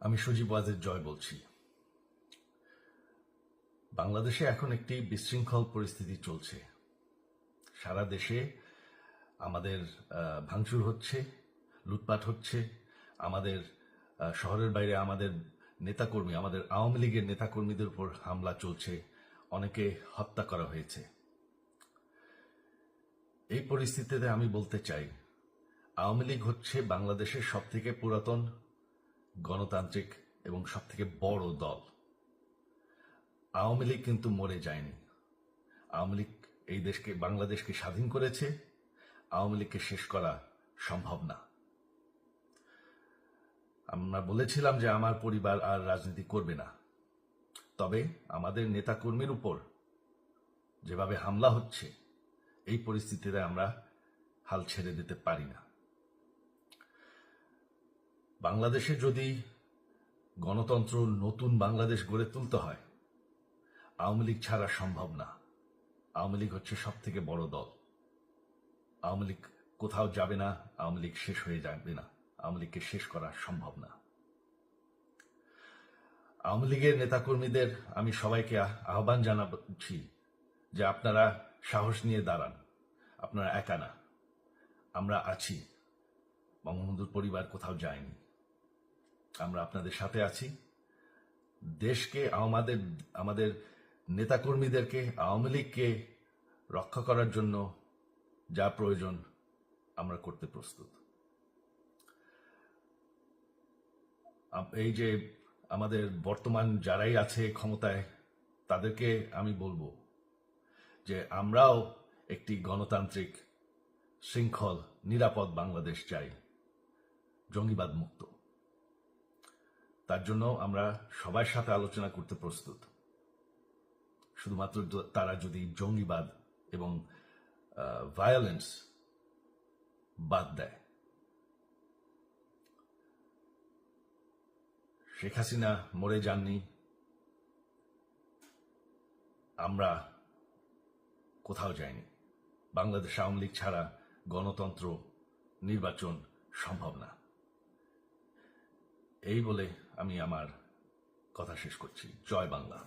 আমি সজীব ওয়াজেদ জয় বলছি। বাংলাদেশে এখন একটি বিশৃঙ্খল পরিস্থিতি চলছে। সারা দেশে আমাদের ভাঙচুর হচ্ছে, লুটপাট হচ্ছে। আমাদের শহরের বাইরে আমাদের নেতাকর্মী, আমাদের আওয়ামী লীগের নেতাকর্মীদের উপর হামলা চলছে, অনেকে হত্যা করা হয়েছে। এই পরিস্থিতিতে আমি বলতে চাই, আওয়ামী লীগ হচ্ছে বাংলাদেশের সবথেকে পুরাতন গণতান্ত্রিক এবং সবথেকে বড় দল। আওয়ামী লীগ কিন্তু মরে যায়নি। আওয়ামী লীগ এই দেশকে, বাংলাদেশকে স্বাধীন করেছে। আওয়ামী লীগকে শেষ করা সম্ভব না। আমরা বলেছিলাম যে আমার পরিবার আর রাজনীতি করবে না, তবে আমাদের নেতাকর্মীর উপর যেভাবে হামলা হচ্ছে, এই পরিস্থিতিতে আমরা হাল ছেড়ে দিতে পারি না। বাংলাদেশে যদি গণতন্ত্র, নতুন বাংলাদেশ গড়ে তুলতে হয়, আওয়ামী লীগ ছাড়া সম্ভব না। আওয়ামী লীগ হচ্ছে সব থেকে বড় দল। আওয়ামী লীগ কোথাও যাবে না, আওয়ামী লীগ শেষ হয়ে যাবে না। আওয়ামী লীগকে শেষ করা সম্ভব না। আওয়ামী লীগের নেতাকর্মীদের আমি সবাইকে আহ্বান জানাচ্ছি যে আপনারা সাহস নিয়ে দাঁড়ান। আপনারা একা না, আমরা আছি। বঙ্গবন্ধুর পরিবার কোথাও যায়নি, আমরা আপনাদের সাথে আছি। দেশকে, আমাদের নেতাকর্মীদেরকে, আওয়ামী লীগকে রক্ষা করার জন্য যা প্রয়োজন আমরা করতে প্রস্তুত। এই যে আমাদের বর্তমান যারাই আছে ক্ষমতায়, তাদেরকে আমি বলবো যে আমরাও একটি গণতান্ত্রিক, শৃঙ্খল, নিরাপদ বাংলাদেশ চাই, জঙ্গিবাদ মুক্ত। তার জন্য আমরা সবার সাথে আলোচনা করতে প্রস্তুত। শুধুমাত্র তারা যদি জঙ্গিবাদ এবং ভায়োলেন্স বাদ দেয়। শেখ হাসিনা মরে যাননি, আমরা কোথাও যাইনি। বাংলাদেশ আওয়ামী লীগ ছাড়া গণতন্ত্র, নির্বাচন সম্ভব না। এই বলে আমি আমার কথা শেষ করছি। জয় বাংলা।